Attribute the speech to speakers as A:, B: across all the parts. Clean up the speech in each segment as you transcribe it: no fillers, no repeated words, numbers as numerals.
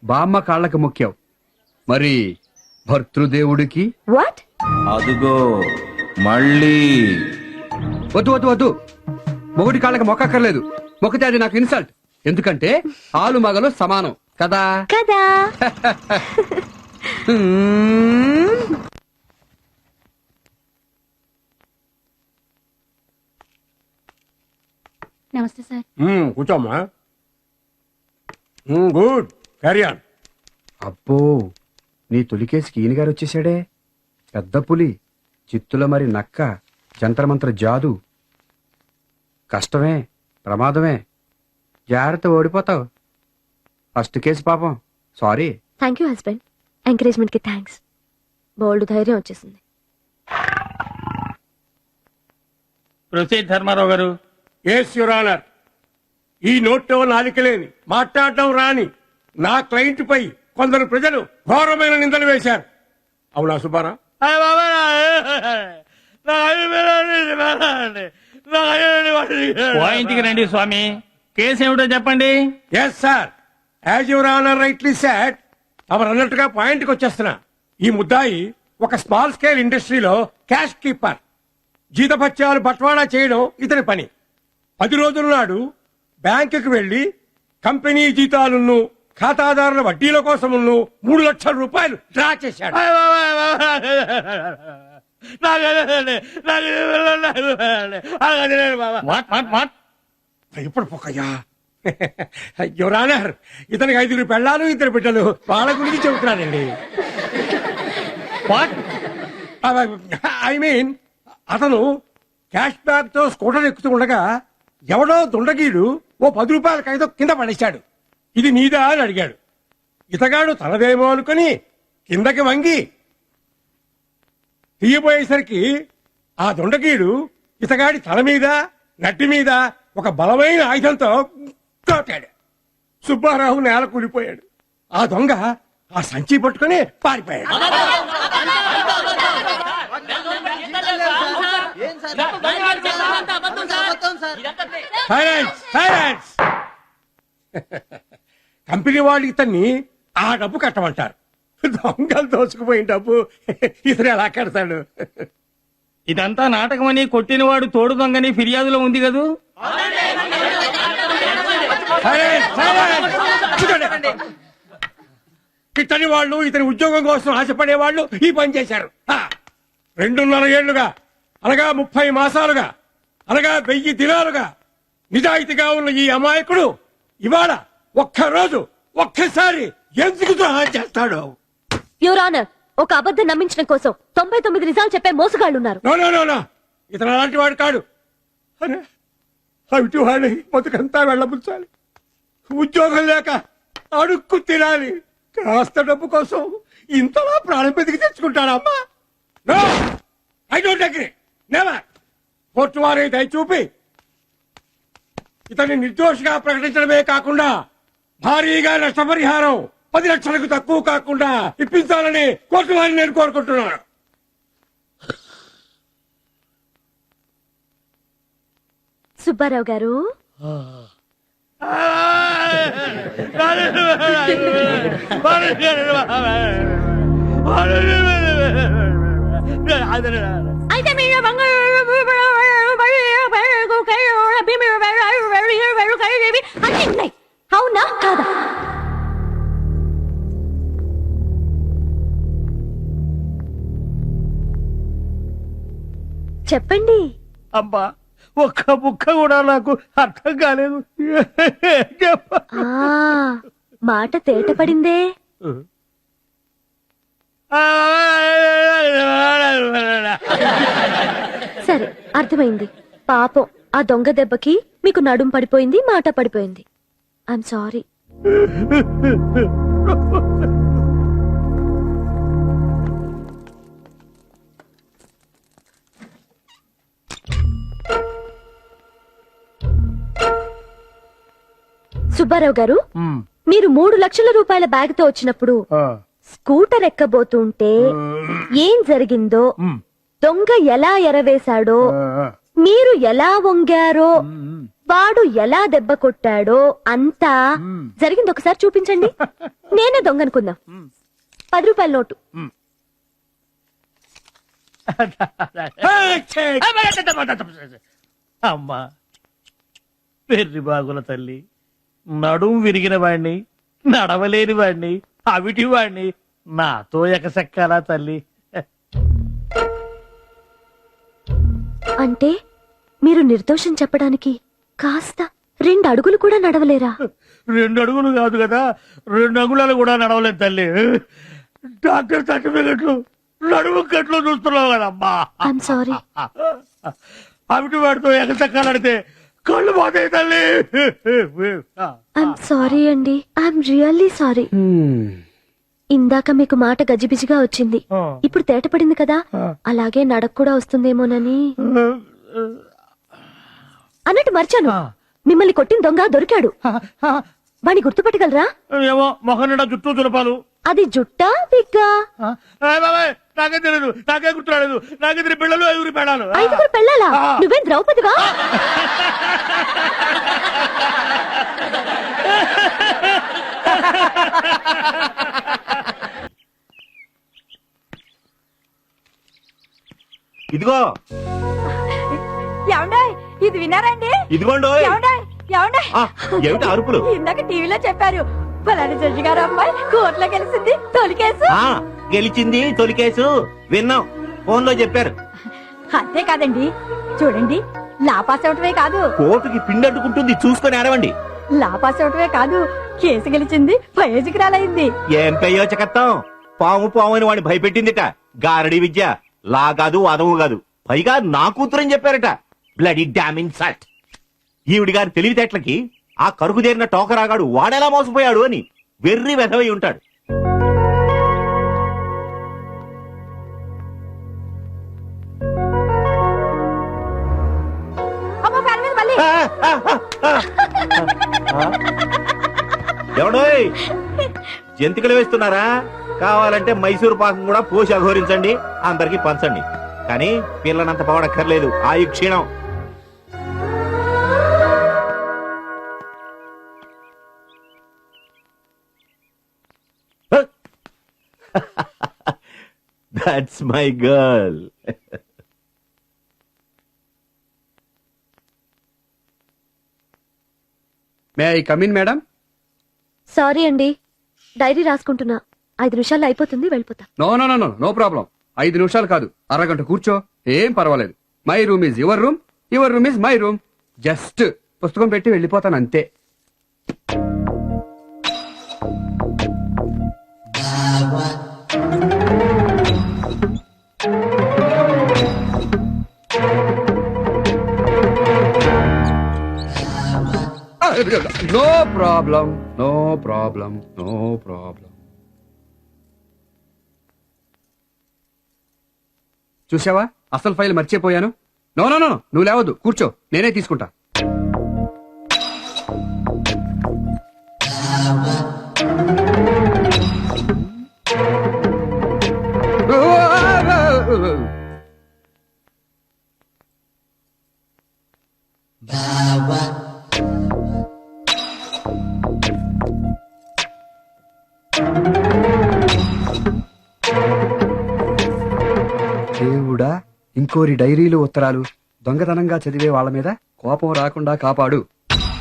A: బామ్మ కాళ్ళకి మొక్కావు, మరి భర్తృదేవుడికి?
B: వాట్?
C: అదుగో మళ్ళీ.
A: వద్దు వద్దు వద్దు, మొగుడి కాళ్ళకి మొక్కక్కర్లేదు. మొక్కితే అది నాకు ఇన్సల్ట్. ఎందుకంటే ఆలు మగలు సమానం కదా.
B: కదా.
D: నమస్తే సార్.
E: కూర్చోమ్మా. Good, carry on.
A: అబ్బో, నీ తొలికేసికి ఈయన గారు వచ్చేసాడే. పెద్ద పులి, చిత్తుల మరి నక్క, జంత్రమంత్ర జాదు. కష్టమే, ప్రమాదమే. జాగ్రత్త, ఓడిపోతావు. ఫస్ట్ కేసు పాపం. Sorry.
B: Thank you husband. Encouragement కి థ్యాంక్స్. బోల్డ్ ధైర్యం వచ్చేసింది.
F: Proceed Dharmarao garu.
E: Yes your honour. ఈ నోట్లో నాలికలేని, మాట్లాడటం రాని నా క్లయింట్ పై కొందరు ప్రజలు ఘోరమైన నిందలు వేశారు. అవునా సుబ్బారా?
F: పాయింట్కి రండి స్వామి. కేసు ఏమిటో చెప్పండి.
E: Yes sir, as your honour rightly said, తమరు అన్నట్టుగా పాయింట్కి వచ్చేస్తున్నా. ఈ ముద్దాయి ఒక స్మాల్ స్కేల్ ఇండస్ట్రీలో క్యాష్ కీపర్. జీతభత్యాలు బట్వాడా చేయడం ఇతని పని. 10 రోజుల నాడు బ్యాంకుకి వెళ్లి కంపెనీ జీతాలను, ఖాతాదారుల వడ్డీల కోసమును 3 లక్షల రూపాయలు డ్రా చేశాడు. ఇప్పుడు పోకయ్యా. యువర్ ఆనర్, ఇతనికి 5 పెళ్ళాలు, 2 బిడ్డలు. వాళ్ళ గురించి చెబుతున్నానండి. ఐ మీన్, అతను క్యాష్ బ్యాగ్ తో స్కూటర్ ఎక్కుతూ ఉండగా ఎవడో దుండగీడు ఓ 10 రూపాయలకైదో కింద పడేశాడు. ఇది నీదా అని అడిగాడు. ఇతగాడు తనదేమో అనుకుని కిందకి వంగి తీయబోయేసరికి ఆ దుండగీడు ఇతగాడి తల మీద, నట్టి మీద ఒక బలమైన ఆయుధంతో కొట్టాడు. సుబ్బారావు నేల కూలిపోయాడు. ఆ దొంగ ఆ సంచి పట్టుకుని పారిపోయాడు. కంపెనీ వాళ్ళు ఇతన్ని ఆ డబ్బు కట్టమంటారు. దొంగలు దోచుకుపోయిన డబ్బు ఇతను ఎలా కడతాడు?
F: ఇదంతా నాటకమని, కొట్టినవాడు తోడు దొంగని ఫిర్యాదులో ఉంది కదూ.
E: ఇతని వాళ్ళు, ఇతని ఉద్యోగం కోసం ఆశపడే వాళ్ళు ఈ పని చేశారు. 2.5 ఏళ్లుగా, అనగా 30 మాసాలుగా, అనగా 1000 దినాలుగా నిజాయితీగా ఉన్న ఈ అమాయకుడు ఇవాళ ఒక్కరోజు, ఒక్కసారి ఎందుకు ద్రోహం చేస్తాడు?
B: యువర్ ఆనర్, ఒక అబద్ధం నమ్మించడం కోసం 99 నిజాలు చెప్పే మోసగాళ్లున్నారు.
E: నో, ఇతను అలాంటి వాడు కాడు. అవిటి వాడి బతుకంతా వెళ్ళబుచ్చాలి. ఉద్యోగం లేక అడుక్కు తినాలి. కాస్త డబ్బు కోసం ఇంతలా ప్రాణం పెతికి తెచ్చుకుంటాడమ్మా. No, I don't agree. Never. Court వారి దయ చూపి ఇతన్ని నిర్దోషిగా ప్రకటించడమే కాకుండా భారీగా నష్టపరిహారం 10 లక్షలకు తక్కువ కాకుండా ఇప్పించాలని కోర్టు వారిని నేను కోరుకుంటున్నాను.
B: సుబ్బారావు గారు, అయితే మీరు అవునా కాదా? చెప్పండి.
F: అబ్బా, ఒక్క ముక్క కూడా నాకు అర్థం కాలేదు.
B: మాట తేట పడిందే. సరే, అర్థమైంది. పాపం, ఆ దొంగ దెబ్బకి మీకు నడుం పడిపోయింది, మాట పడిపోయింది. I'm sorry. సుబ్బారావు గారు, మీరు 3 లక్షల రూపాయల బ్యాగ్ తో వచ్చినప్పుడు స్కూటర్ ఎక్కబోతుంటే ఏం జరిగిందో, దొంగ ఎలా ఎరవేశాడో, మీరు ఎలా వంగారో, వాడు ఎలా దెబ్బ కొట్టాడో అంతా జరిగింది ఒకసారి చూపించండి. నేనే దొంగ అనుకుందాం. 10 రూపాయల నోటు.
F: అమ్మా పెర్రి బాగుల తల్లి, నడుం విరిగిన వాణ్ణి, నడవలేని వాణ్ణి, అవిటి వాణ్ణి, నాతో ఎకసెక్కాలా తల్లి?
B: అంటే మీరు నిర్దోషం చెప్పడానికి కాస్త 2 అడుగులు కూడా నడవలేరా?
F: 2 అడుగులు కాదు కదా, 2 అంగుళాలు కూడా నడవలేదు తల్లి. డాక్టర్ సర్టిఫికెట్లు నడుము కట్లు చూస్తున్నావు కదమ్మా.
B: I'm sorry.
F: అవిటి వాడితో ఎగసెక్కాలంటే కళ్ళు పోతాయి తల్లి.
B: ఐఎమ్ సారీ అండి. I'm really sorry. ఇందాక మీకు మాట గజిబిజిగా వచ్చింది, ఇప్పుడు తేటపడింది కదా, అలాగే నడక కూడా వస్తుందేమోనని. అన్నట్టు మర్చాను, మిమ్మల్ని కొట్టిన దొంగ దొరికాడు. వాణ్ణి గుర్తుపట్టగలరా?
F: ఏమో మొహం నిండా జుట్టు చులపాలు.
B: అది జుట్టా విగ్గా?
F: నాకే తెలియదు, నాకే గుర్తురాలేదు. నాకు 3 పిల్లలు 5 పెళ్ళాలు.
B: 5 పెళ్ళాలా? నువ్వేం ద్రౌపదివా?
C: ఇదిగో
D: ఏమండాయ్, ఇది విన్నారండి?
C: ఇదిగోండి.
D: ఏమండాయ్, ఏమండాయ్,
C: ఏమిటి అరుపులు?
D: ఇందాక టీవీలో చెప్పారు, ఫలానా జడ్జి గారు అమ్మాయి కోర్టులో గెలిచింది, తొలి కేసు.
C: గెలిచింది తొలి కేసు విన్నాం, ఫోన్ లో చెప్పారు.
D: అంతే కాదండి, చూడండి, లాపాస్ అవటమే కాదు,
C: కోర్టుకి పిండట్టుకుంటుంది, చూసుకొని ఆడవండి.
D: లాపాస్ అవటమే కాదు, కేసు గెలిచింది, ప్రయోజకురాలైంది.
C: ఏం ప్రయోజకత్వం? పాము పాము అని వాడిని భయపెట్టిందిట. గారడి విద్య, లా కాదు అదము కాదు, పైగా నా కూతురని చెప్పారట. Bloody damn insult. ఈవిడి గారి తెలివితేటలకి ఆ కరుకుదేరిన టోకరాగాడు వాడెలా మోసపోయాడు అని వెర్రి వెధవై ఉంటాడు.
D: అమ్మో, ఫ్యాన్ మీద మళ్ళీ.
C: ఎవడోయ్ జంతికలు వేస్తున్నారా? కావాలంటే మైసూరు పాకం కూడా పోసి అఘోరించండి, అందరికి పంచండి. కానీ పిల్లనంత పవడక్కర్లేదు, ఆయు క్షీణం. That's my girl.
A: May I come in madam?
B: Sorry అండి, డైరీ రాసుకుంటున్నా. 5 నిమిషాల్లో అయిపోతుంది, వెళ్ళిపోతా.
A: No no no no no problem. 5 నిమిషాలు కాదు, అరగంట కూర్చో, ఏం పర్వాలేదు. My room is your room, your room is my room. Just పుస్తకం పెట్టి వెళ్ళిపోతాను అంతే. No problem, no problem, no problem. చూసావా, అసలు ఫైల్ మర్చిపోయాను. నో నో నో, నువ్వు లేవద్దు, కూర్చో, నేనే తీసుకుంటా. దేవుడా, ఇంకోరి డైరీలు ఉత్తరాలు దొంగతనంగా చదివే వాళ్ళ మీద కోపం రాకుండా కాపాడు.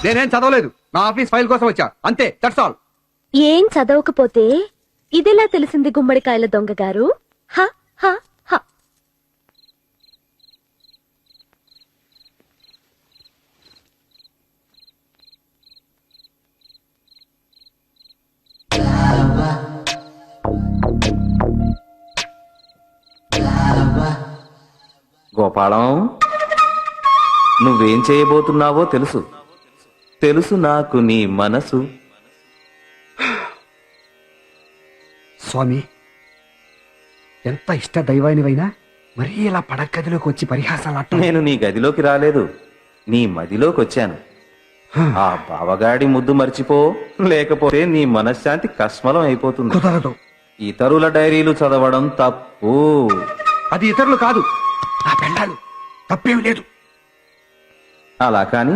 A: నేనేం చదవలేదు, నా ఆఫీస్ ఫైల్ కోసం వచ్చా, అంతే, దట్స్ ఆల్.
B: ఏం చదవకపోతే ఇదెలా తెలిసింది గుమ్మడికాయల దొంగ గారు? హ హ హ.
C: గోపాలం, నువ్వేం చేయబోతున్నావో తెలుసు, తెలుసు నాకు నీ మనసు.
A: స్వామి, ఎంత ఇష్ట దైవానివైనా మరీ ఇలా పడగదిలోకి వచ్చి పరిహాసాలు.
C: నేను నీ గదిలోకి రాలేదు, నీ మదిలోకి వచ్చాను. ఆ బావగాడి ముద్దు మర్చిపో, లేకపోతే నీ మనశ్శాంతి కష్మలం అయిపోతుంది.
A: కుదరదు.
C: ఇతరుల డైరీలు చదవడం తప్పు.
A: అది ఇతరులు కాదు, నా పెళ్ళాలు. తప్పేం లేదు.
C: అలా కాని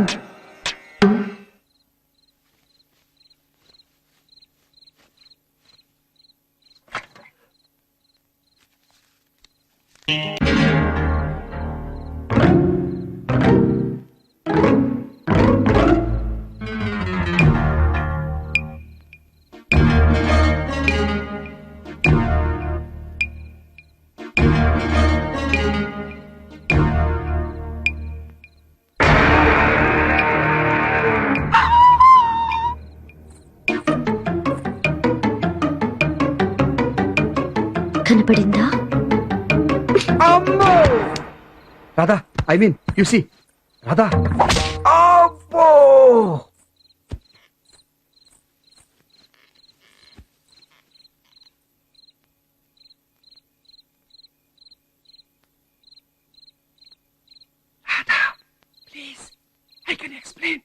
B: కనపడిందా?
A: Radha, I mean you see Radha. అబ్బో! Radha, please, I can explain.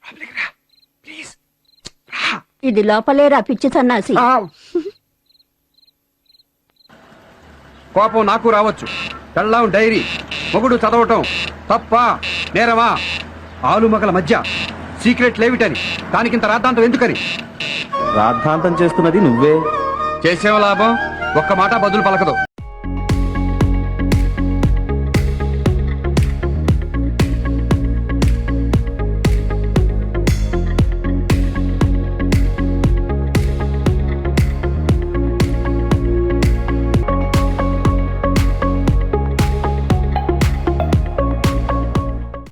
A: లోపలికి రా, ప్లీజ్. రా.
D: ఇది లోపలేరా పిచ్చి సన్నాసి.
A: కోపం నాకు రావచ్చు. పెళ్ళాం డైరీ మొగుడు చదవటం తప్ప నేరమా? ఆలుమగల మధ్య సీక్రెట్ లేవిటని, దానికింత రాద్ధాంతం ఎందుకని?
C: రాద్ధాంతం చేస్తున్నది నువ్వే.
A: చేసేవ లాభం, ఒక్క మాట బదులు పలకదు.